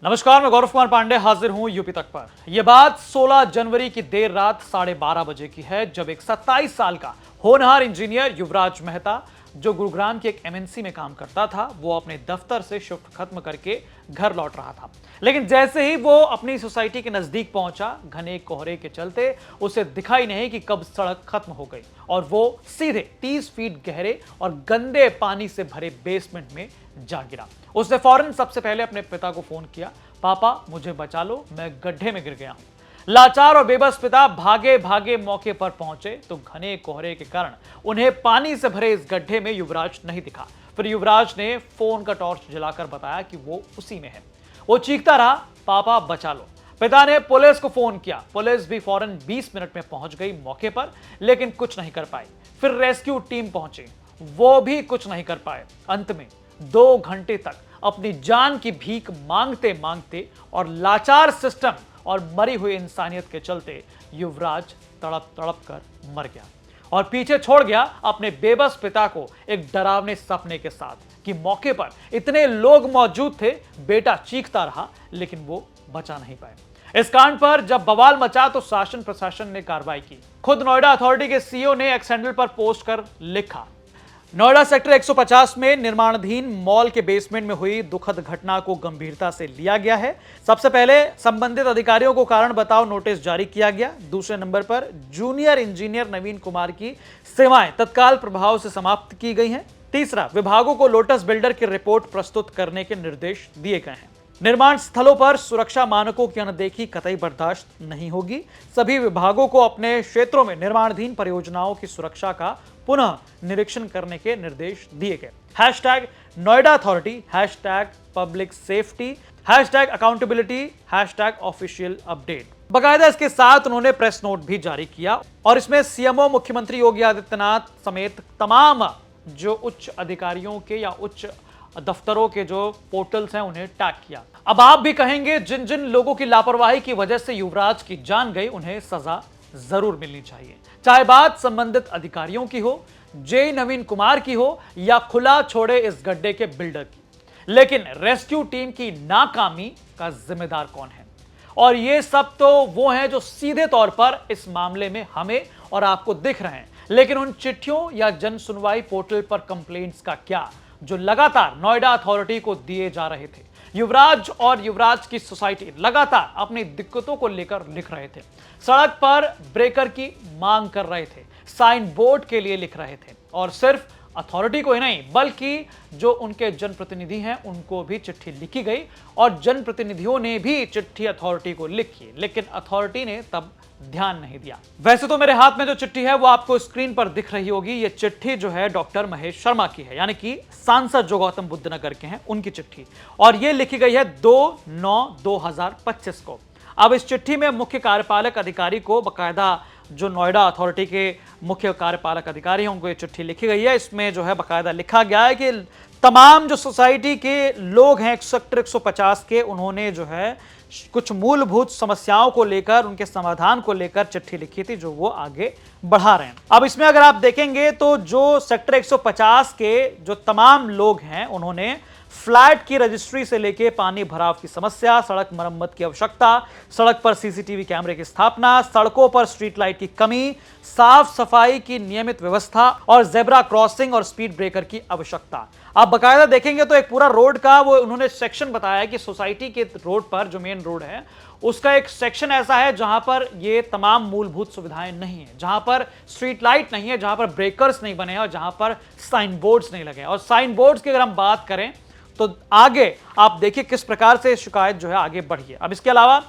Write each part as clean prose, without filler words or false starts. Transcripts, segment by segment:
नमस्कार, मैं गौरव कुमार पांडे हाजिर हूं यूपी तक पर। यह बात 16 जनवरी की देर रात 12:30 बजे की है, जब एक 27 साल का होनहार इंजीनियर युवराज मेहता, जो गुरुग्राम की एक एमएनसी में काम करता था, वो अपने दफ्तर से शिफ्ट खत्म करके घर लौट रहा था। लेकिन जैसे ही वो अपनी सोसाइटी के नजदीक पहुंचा, घने कोहरे के चलते उसे दिखाई नहीं कि कब सड़क खत्म हो गई और वो सीधे 30 फीट गहरे और गंदे पानी से भरे बेसमेंट में जा गिरा। उसने फौरन सबसे पहले अपने पिता को फोन किया, पापा मुझे बचा लो, मैं गड्ढे में गिर गया हूं। लाचार और बेबस पिता भागे भागे मौके पर पहुंचे तो घने कोहरे के कारण उन्हें पानी से भरे इस गड्ढे में युवराज नहीं दिखा। फिर युवराज ने फोन का टॉर्च जलाकर बताया कि वो उसी में है। वो चीखता रहा, पापा बचा लो। पिता ने पुलिस को फोन किया। पुलिस भी फौरन 20 मिनट में पहुंच गई मौके पर, लेकिन कुछ नहीं कर पाई। फिर रेस्क्यू टीम पहुंची, वो भी कुछ नहीं कर पाए। अंत में 2 घंटे तक अपनी जान की भीख मांगते मांगते और लाचार सिस्टम और मरी हुई इंसानियत के चलते युवराज तड़प तड़प कर मर गया और पीछे छोड़ गया अपने बेबस पिता को एक डरावने सपने के साथ कि मौके पर इतने लोग मौजूद थे। बेटा चीखता रहा लेकिन वो बचा नहीं पाए। इस कांड पर जब बवाल मचा तो शासन प्रशासन ने कार्रवाई की। खुद नोएडा अथॉरिटी के सीईओ ने एक्स हैंडल पर पोस्ट कर लिखा, नोएडा सेक्टर 150 में निर्माणाधीन मॉल के बेसमेंट में हुई दुखद घटना को गंभीरता से लिया गया है। सबसे पहले संबंधित अधिकारियों को कारण बताओ नोटिस जारी किया गया। दूसरे नंबर पर जूनियर इंजीनियर नवीन कुमार की सेवाएं तत्काल प्रभाव से समाप्त की गई हैं। तीसरा, विभागों को लोटस बिल्डर की रिपोर्ट प्रस्तुत करने के निर्देश दिए गए हैं। निर्माण स्थलों पर सुरक्षा मानकों की अनदेखी कतई बर्दाश्त नहीं होगी। सभी विभागों को अपने क्षेत्रों में निर्माणाधीन परियोजनाओं की सुरक्षा का पुनः निरीक्षण करने के निर्देश दिए गए। Hashtag Noida authority, hashtag public safety, hashtag accountability, hashtag official update. बाकायदा इसके साथ उन्होंने प्रेस नोट भी जारी किया और इसमें सीएमओ मुख्यमंत्री योगी आदित्यनाथ समेत तमाम जो उच्च अधिकारियों के या उच्च दफ्तरों के जो पोर्टल्स हैं उन्हें टैग किया। अब आप भी कहेंगे, जिन जिन लोगों की लापरवाही की वजह से युवराज की जान गई, उन्हें सजा जरूर मिलनी चाहिए। चाहे बात संबंधित अधिकारियों की हो, जे नवीन कुमार की हो या खुला छोड़े इस गड्ढे के बिल्डर की। लेकिन रेस्क्यू टीम की नाकामी का जिम्मेदार कौन है? और ये सब तो वो हैं जो सीधे तौर पर इस मामले में हमें और आपको दिख रहे हैं। लेकिन उन चिट्ठियों या जन सुनवाई पोर्टल पर कंप्लेंट्स का क्या, जो लगातार नोएडा अथॉरिटी को दिए जा रहे थे? युवराज और युवराज की सोसाइटी लगातार अपनी दिक्कतों को लेकर लिख रहे थे, सड़क पर ब्रेकर की मांग कर रहे थे, साइन बोर्ड के लिए लिख रहे थे और सिर्फ अथॉरिटी को ही नहीं बल्कि जो उनके जनप्रतिनिधि हैं उनको भी चिट्ठी लिखी गई और जनप्रतिनिधियों ने भी चिट्ठी अथॉरिटी को लिखी, लेकिन अथॉरिटी ने तब ध्यान नहीं दिया। वैसे तो मेरे हाथ में जो चिट्ठी है वो आपको स्क्रीन पर दिख रही होगी। ये चिट्ठी जो है डॉक्टर महेश शर्मा की है, यानी कि सांसद जो गौतम बुद्ध नगर के हैं उनकी चिट्ठी, और ये लिखी गई है 2/9/2025 को। अब इस चिट्ठी में मुख्य कार्यपालक अधिकारी को बकायदा जो नोएडा अथॉरिटी के मुख्य कार्यपालक अधिकारी हैं उनको ये चिट्ठी लिखी गई है। इसमें जो है बकायदा लिखा गया है कि तमाम जो सोसाइटी के लोग हैं सेक्टर 150 के, उन्होंने जो है कुछ मूलभूत समस्याओं को लेकर, उनके समाधान को लेकर चिट्ठी लिखी थी जो वो आगे बढ़ा रहे हैं। अब इसमें अगर आप देखेंगे तो जो सेक्टर 150 के जो तमाम लोग हैं उन्होंने फ्लैट की रजिस्ट्री से लेके पानी भराव की समस्या, सड़क मरम्मत की आवश्यकता, सड़क पर सीसीटीवी कैमरे की स्थापना, सड़कों पर स्ट्रीट लाइट की कमी, साफ सफाई की नियमित व्यवस्था और जेब्रा क्रॉसिंग और स्पीड ब्रेकर की आवश्यकता। आप बकायदा देखेंगे तो एक पूरा रोड का वो उन्होंने सेक्शन बताया कि सोसाइटी के रोड पर जो मेन रोड है उसका एक सेक्शन ऐसा है जहां पर ये तमाम मूलभूत सुविधाएं नहीं है, जहां पर स्ट्रीट लाइट नहीं है, जहां पर ब्रेकर्स नहीं बने हैं और जहां पर साइन बोर्ड्स नहीं लगे हैं। और साइन बोर्ड्स की अगर हम बात करें तो आगे आप देखिए किस प्रकार से शिकायत जो है आगे बढ़ी है। अब इसके अलावा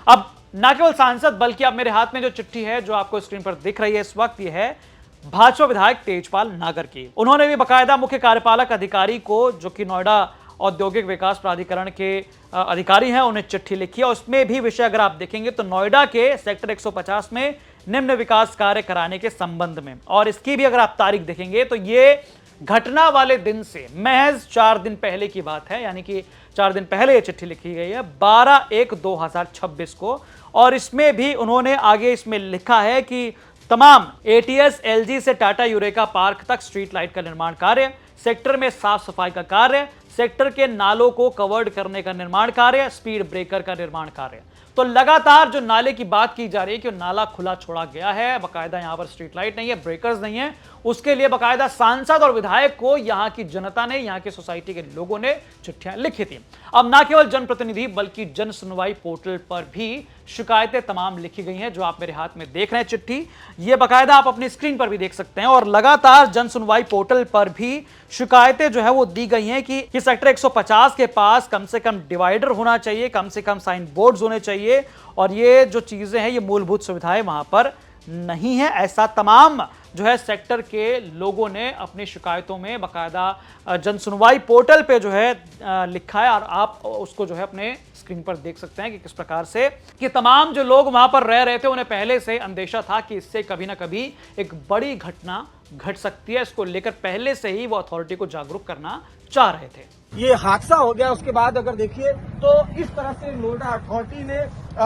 अब न केवल सांसद बल्कि अब मेरे हाथ में जो चिट्ठी है जो आपको स्क्रीन पर दिख रही है इस वक्त, ये है भाजपा विधायक तेजपाल नागर की। उन्होंने भी बकायदा मुख्य कार्यपालक अधिकारी को, जो कि नोएडा औद्योगिक विकास प्राधिकरण के अधिकारी हैं, उन्हें चिट्ठी लिखी है। उसमें भी विषय अगर आप देखेंगे तो नोएडा के सेक्टर 150 में निम्न विकास कार्य कराने के संबंध में, और इसकी भी अगर आप तारीख देखेंगे तो ये घटना वाले दिन से महज 4 दिन पहले की बात है, यानी कि 4 दिन पहले ये चिट्ठी लिखी गई है 12/1/2026 को। और इसमें भी उन्होंने आगे इसमें लिखा है कि तमाम एटीएस, एलजी से टाटा यूरेका पार्क तक स्ट्रीट लाइट का निर्माण कार्य, सेक्टर में साफ सफाई का कार्य, सेक्टर के नालों को कवर्ड करने का निर्माण कार्य, स्पीड ब्रेकर का निर्माण कार्य। तो लगातार जो नाले की बात की जा रही है कि नाला खुला छोड़ा गया है, बाकायदा यहां पर स्ट्रीट लाइट नहीं है, ब्रेकर्स नहीं है, उसके लिए बाकायदा सांसद और विधायक को यहां की जनता ने, यहां की सोसाइटी के लोगों ने चिट्ठियां लिखी थी। अब ना केवल जनप्रतिनिधि बल्कि जन सुनवाई पोर्टल पर भी शिकायतें तमाम लिखी गई हैं, जो आप मेरे हाथ में देख रहे हैं चिट्ठी, ये बाकायदा आप अपनी स्क्रीन पर भी देख सकते हैं। और लगातार जन सुनवाई पोर्टल पर भी शिकायतें जो है वो दी गई हैं कि सेक्टर 150 के पास कम से कम डिवाइडर होना चाहिए, कम से कम साइन बोर्ड्स होने चाहिए, और ये जो चीजें हैं, ये मूलभूत सुविधाएं वहां पर नहीं है। ऐसा तमाम जो है सेक्टर के लोगों ने अपनी शिकायतों में बाकायदा जन सुनवाई पोर्टल पे जो है लिखा है, और आप उसको जो है अपने स्क्रीन पर देख सकते हैं कि किस प्रकार से कि तमाम जो लोग वहां पर रह रहे थे उन्हें पहले से अंदेशा था कि इससे कभी ना कभी एक बड़ी घटना घट सकती है। इसको लेकर पहले से ही वो अथॉरिटी को जागरूक करना चाह रहे थे। ये हादसा हो गया, उसके बाद अगर देखिए तो इस तरह से नोएडा अथॉरिटी ने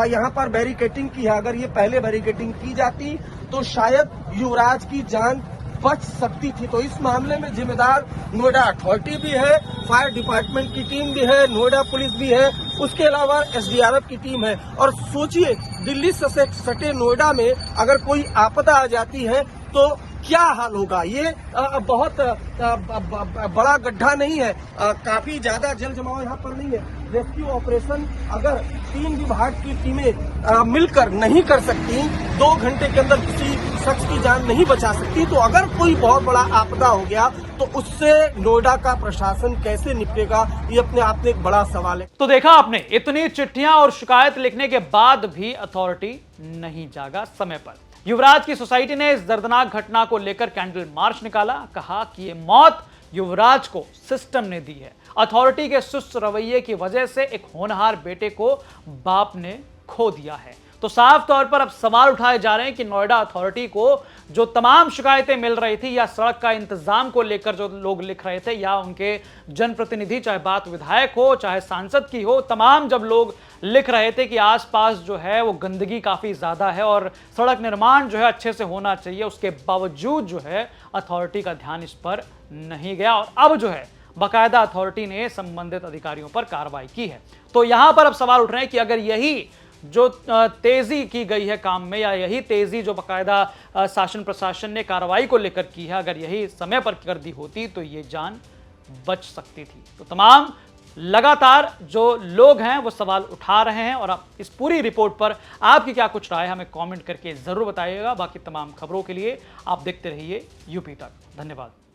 यहाँ पर बैरिकेटिंग की है। अगर ये पहले बैरिकेटिंग की जाती तो शायद युवराज की जान बच सकती थी। तो इस मामले में जिम्मेदार नोएडा अथॉरिटी भी है, फायर डिपार्टमेंट की टीम भी है, नोएडा पुलिस भी है, उसके अलावा एसडीआरएफ की टीम है। और सोचिए, दिल्ली से सटे नोएडा में अगर कोई आपदा आ जाती है तो क्या हाल होगा। ये बहुत बड़ा गड्ढा नहीं है, काफी ज्यादा जल जमाव यहाँ पर नहीं है। रेस्क्यू ऑपरेशन अगर 3 विभाग की टीमें मिलकर नहीं कर सकती, 2 घंटे के अंदर किसी शख्स की जान नहीं बचा सकती, तो अगर कोई बहुत बड़ा आपदा हो गया तो उससे नोएडा का प्रशासन कैसे निपटेगा, ये अपने आप में एक बड़ा सवाल है। तो देखा आपने, इतनी चिट्ठियां और शिकायत लिखने के बाद भी अथॉरिटी नहीं जागा समय पर। युवराज की सोसाइटी ने इस दर्दनाक घटना को लेकर कैंडल मार्च निकाला, कहा कि ये मौत युवराज को सिस्टम ने दी है। अथॉरिटी के सुस्त रवैये की वजह से एक होनहार बेटे को बाप ने खो दिया है। तो साफ तौर पर अब सवाल उठाए जा रहे हैं कि नोएडा अथॉरिटी को जो तमाम शिकायतें मिल रही थी, या सड़क का इंतजाम को लेकर जो लोग लिख रहे थे, या उनके जनप्रतिनिधि, चाहे बात विधायक हो चाहे सांसद की हो, तमाम जब लोग लिख रहे थे कि आसपास जो है वो गंदगी काफी ज्यादा है और सड़क निर्माण जो है अच्छे से होना चाहिए, उसके बावजूद जो है अथॉरिटी का ध्यान इस पर नहीं गया। और अब जो है बाकायदा अथॉरिटी ने संबंधित अधिकारियों पर कार्रवाई की है। तो यहां पर अब सवाल उठ रहे हैं कि अगर यही जो तेजी की गई है काम में, या यही तेजी जो बाकायदा शासन प्रशासन ने कार्रवाई को लेकर की है, अगर यही समय पर कर दी होती तो ये जान बच सकती थी। तो तमाम लगातार जो लोग हैं वो सवाल उठा रहे हैं, और आप इस पूरी रिपोर्ट पर आपकी क्या कुछ राय है हमें कमेंट करके जरूर बताइएगा। बाकी तमाम खबरों के लिए आप देखते रहिए यूपी तक। धन्यवाद।